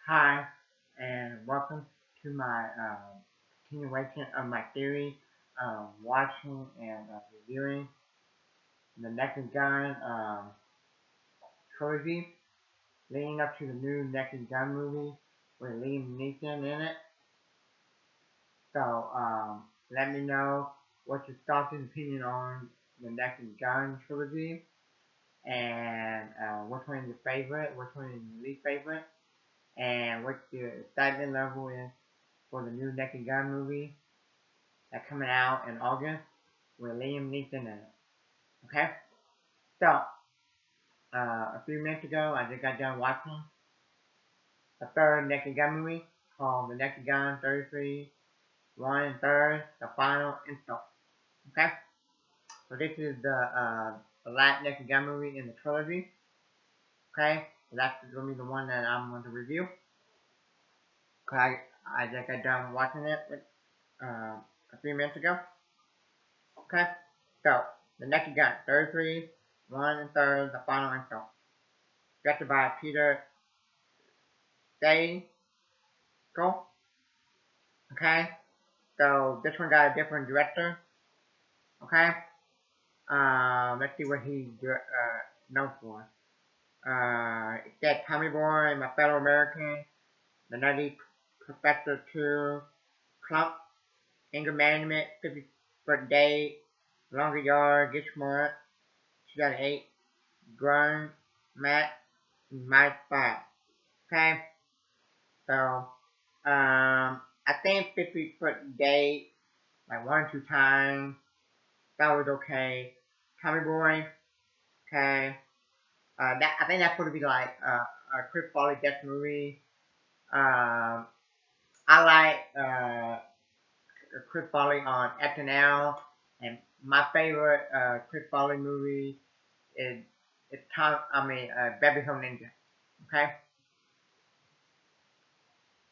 Hi, and welcome to my continuation of my theory, watching and reviewing the Naked Gun trilogy, leading up to the new Naked Gun movie with Liam Neeson in it. So, let me know what your thoughts and opinion on the Naked Gun trilogy, and which one is your favorite, which one is your least favorite, and what your excitement level is for the new Naked Gun movie that's coming out in August with Liam Neeson in it. Okay? So, a few minutes ago, I just got done watching the third Naked Gun movie called The Naked Gun 33, 1 and 3rd, the final install. Okay? So this is the last Naked Gun movie in the trilogy. Okay? So that's going to be the one that I'm going to review. Okay, I just got done watching it a few minutes ago. Okay? So, The Naked Gun 33, 1 and 3rd, the final install. Directed by Peter Day. Cool. Okay. So this one got a different director. Okay. Let's see what he's known for. It said Tommy Boy, My Fellow American, The Nutty Professor 2, Clump, Anger Management, 50-Foot Day, Longer Yard, Get Smart, 2008, Grown, Matt, My Spot. Okay. So, I think 50-Foot Day, like 1 or 2 times, that was okay. Tommy Boy, okay. I think that's going to be like a Chris Farley death movie. I like Chris Farley on SNL, and my favorite Chris Farley movie is Beverly Hills Ninja. Okay,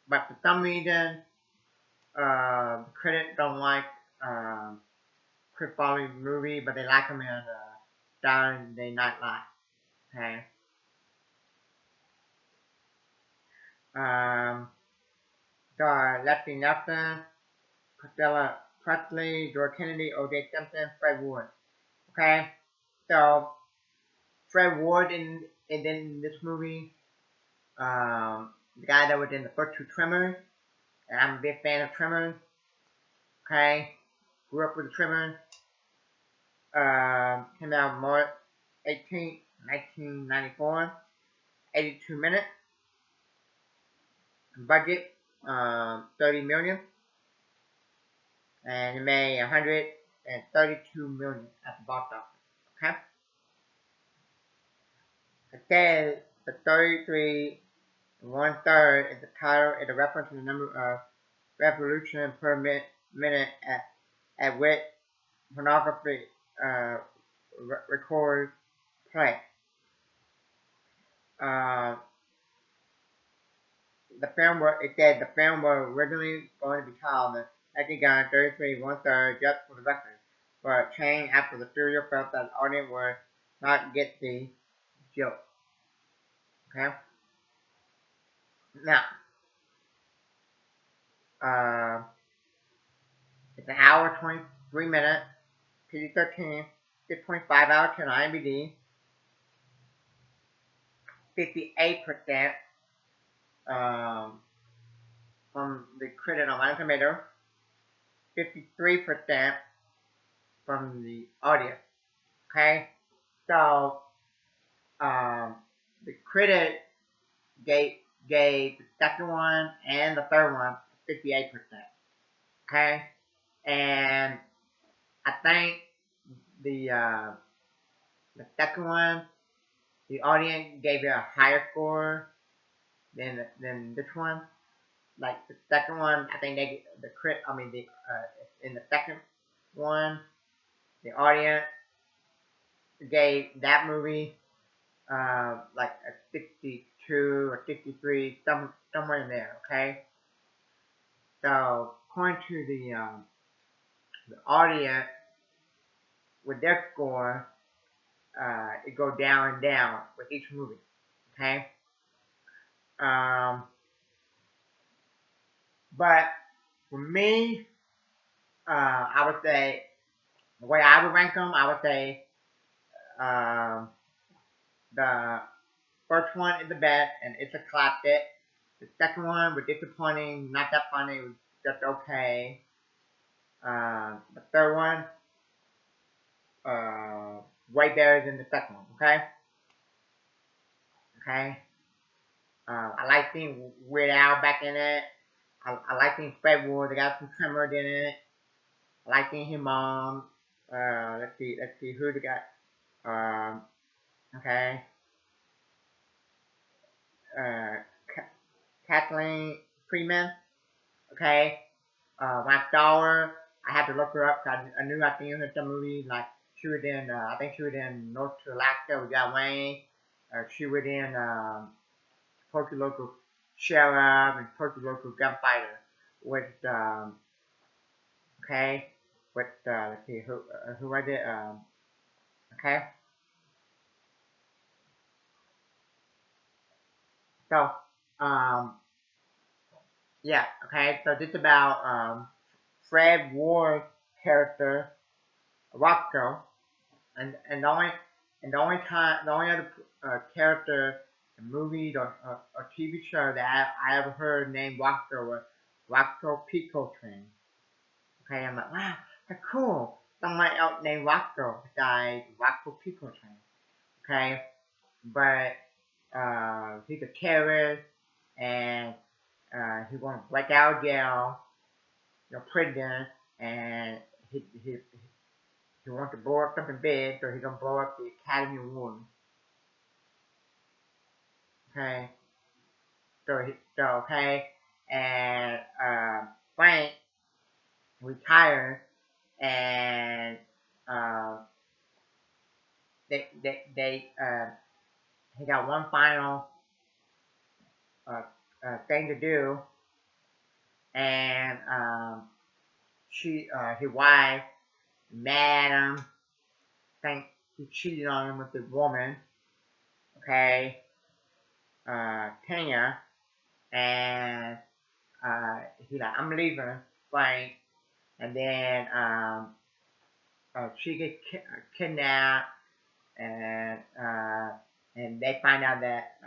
but for some reason, critics don't like Chris Farley movie, but they like him in Saturday Night Live. Okay. Leslie Nelson, Priscilla Presley, George Kennedy, O.J. Simpson, Fred Ward. Okay, so Fred Ward is in this movie. The guy that was in the first 2 Tremors, and I'm a big fan of Tremors. Okay, grew up with the Tremors. Came out March 18th, 1994. 82 minutes. Budget 30 million, and it made 132 million at the box office. Okay. It says the 33 1/3 is the title is a reference to the number of revolutions per minute at which pornography records play. Uh, it said the film was originally going to be called The Naked Gun 33 1/3 just for the record, but changed after the studio felt that the audience would not get the joke. Okay. Now, uh, it's an hour 23 minutes, PG-13, 6.5 out of 10 on IMDb, 58% from the critic on Rotten Tomatoes, 53% from the audience. Okay, so the critic gave the second one and the third one 58%. Okay, and I think the second one, the audience gave it a higher score than this one. Like the second one, I think in the second one, the audience gave that movie like a 62 or 63, somewhere in there. Okay, so according to the audience with their score, it goes down and down with each movie. Okay. But for me, I would say the way I would rank them, I would say um, the first one is the best, and it's a classic. The second one was disappointing, not that funny, it was just okay. The third one, uh, way better than the second one. Okay, okay. I like seeing Weird Al back in it. I like seeing Fred Ward. They got some Tremor in it. I like seeing his mom. Let's see who they got. Um, okay. Uh, Kathleen Freeman. Okay. When I saw her, I had to look her up. 'Cause I knew I'd seen her in some movies. Like she was in, I think she was in North Alaska with John Wayne. She was in Pokey Local Sheriff and Pokey Local Gunfighter. With okay, with let's see who was it? Okay, so um, yeah, okay. So this about Fred Ward's character Roscoe, and the only time the only other character in movies or TV show that I ever heard named Roscoe was Roscoe Pico Train. Okay, I'm like, wow, that's cool. Somebody else named Roscoe besides Roscoe Pico Train. Okay, but he's a terrorist and he wants to break out of jail, prison, and he, he, he wants to blow up something big, so he's gonna blow up the Academy Award. Okay, okay, and Frank retired, and uh, they he got one final uh, thing to do, and his wife, mad at him, think he cheated on him with the woman, okay, Tanya, and he like, I'm leaving, Frank, and then she gets kidnapped, and they find out that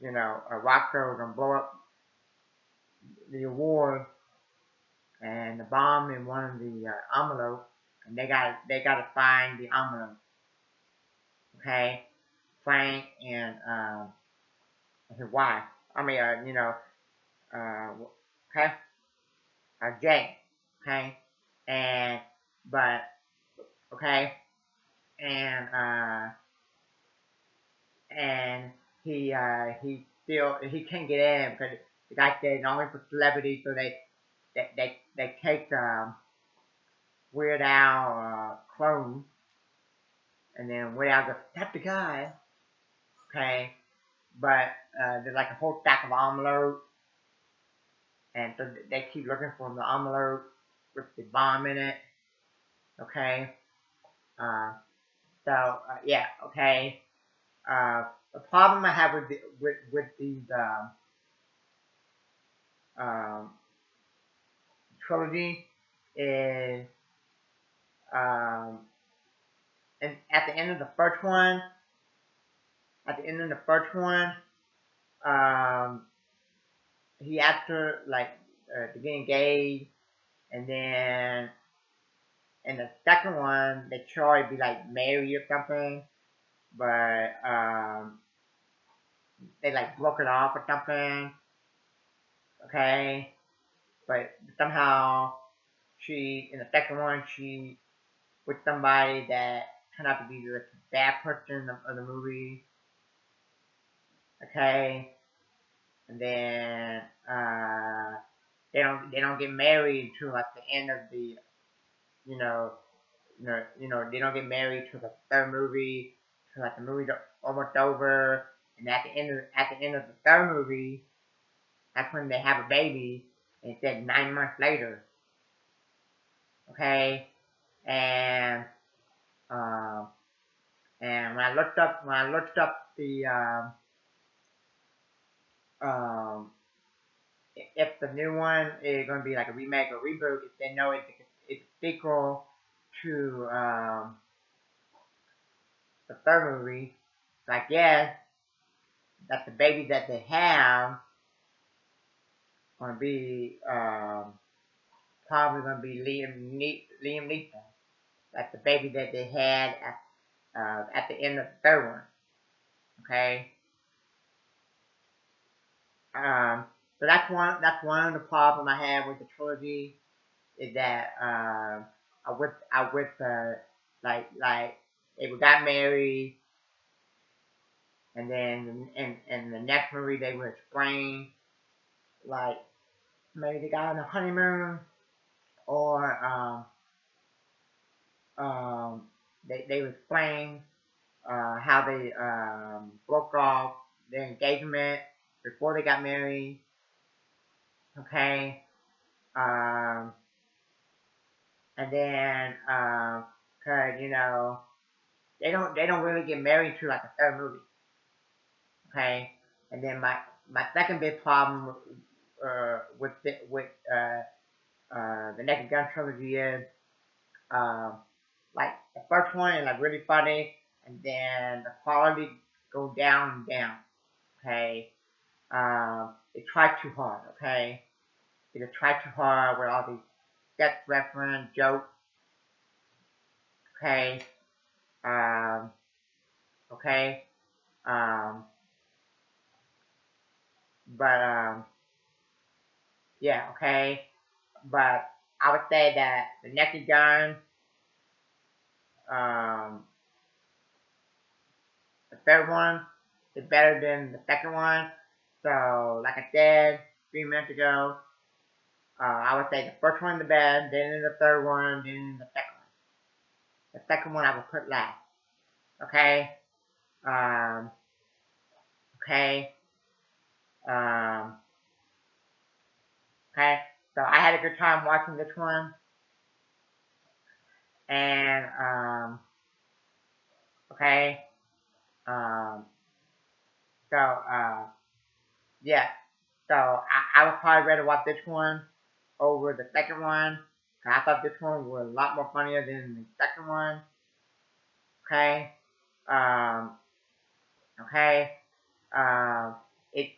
Roscoe gonna blow up the award and the bomb in one of the envelopes, and they gotta find the envelope. Okay, Frank and his wife. I mean, uh, okay, Jay. Okay, and but okay, and and he still he can't get in because the guy said it's only for celebrities, so they take Weird Al clone, and then Weird Al goes, that's the guy, okay, but there's like a whole stack of envelopes, and so they keep looking for the envelope with the bomb in it, okay, uh, yeah, okay, the problem I have with with these um, trilogy is um, and at the end of the first one, um, he asked her like to get engaged, and then in the second one they try to be like married or something, but they like broke it off or something. Okay, but somehow she in the second one she with somebody that turned out to be the bad person of the movie. Okay, and then they don't get married until like the end of the you know they don't get married till the third movie, till like the movie's almost over, and at the end of the third movie, that's when they have a baby, and it said 9 months later. Okay, and um, and when I looked up the um, if the new one is going to be like a remake or reboot, if they know it's a sequel to the third movie, so I guess that the baby that they have going to be probably going to be Liam Neeson. That's the baby that they had at the end of the third one. Okay. So that's one of the problems I have with the trilogy is that I wish like they got married and then in the next movie they would explain like maybe they got on a honeymoon or they would explain how they broke off their engagement before they got married. Okay. Um, and then cause they don't really get married to like a third movie. Okay. And then my second big problem with the Naked Gun Trilogy is um like the first one is like really funny, and then the quality go down and down. Okay. They try too hard. Okay. They just try too hard with all these sex reference jokes. Okay. Um, okay. Um, but yeah. Okay. But I would say that the Naked Gun, um, the third one, is better than the second one. So, like I said 3 minutes ago, I would say the first one the best, then the third one, then the second one. The second one I would put last. Okay. Um, okay. Um, okay. So I had a good time watching this one, and okay. Um, so yeah. So I would probably rather watch this one over the second one. 'Cause I thought this one was a lot more funnier than the second one. Okay. Um, okay. Um, if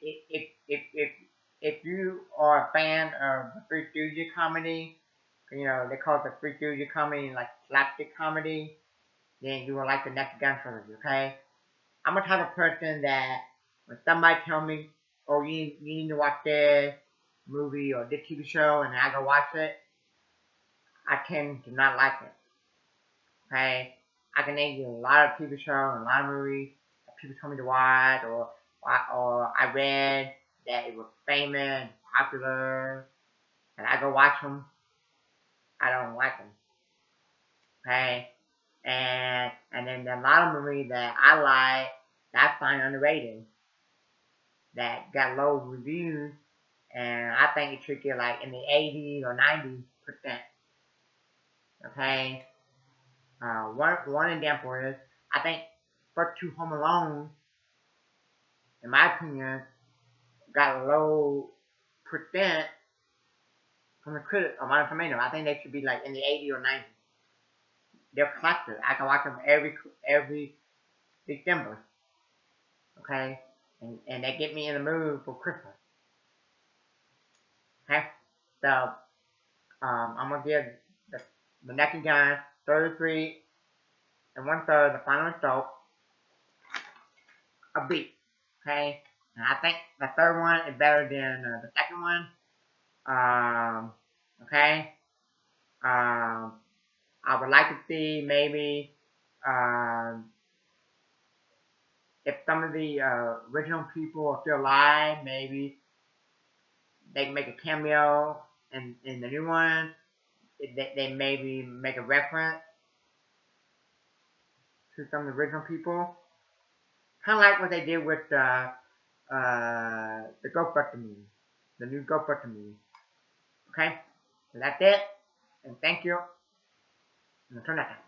you are a fan of the Three Stooges comedy, they call it the Three Stooges comedy, like slapstick comedy, then you will like the Naked Gun Trilogy. Okay. I'm a type of person that when somebody tell me, "Oh, you need to watch this movie or this TV show," and I go watch it, I tend to not like it. Okay, I can name you a lot of TV shows and a lot of movies that people told me to watch, or I read that it was famous, popular, and I go watch them. I don't like them. Okay, and then there are a lot of movies that I like that I find underrated that got low reviews, and I think it should get like in the 80s or 90%. Okay, one example is I think first two Home Alone, in my opinion, got a low percent from the critics on my tomato. I think they should be like in the 80 or 90. They're classics. I can watch them every December. Okay, and they get me in the mood for Christmas. Okay, so I'm gonna give the, the Naked Gun 33 and 1/3 the final result a B. Okay, and I think the third one is better than the second one. Okay. Um, I would like to see maybe um, if some of the original people are still alive, maybe they can make a cameo in the new one. They maybe make a reference to some of the original people, kind of like what they did with the Ghostbuster movie, the new Ghostbuster movie. Okay, so that's it, and thank you. And until next time.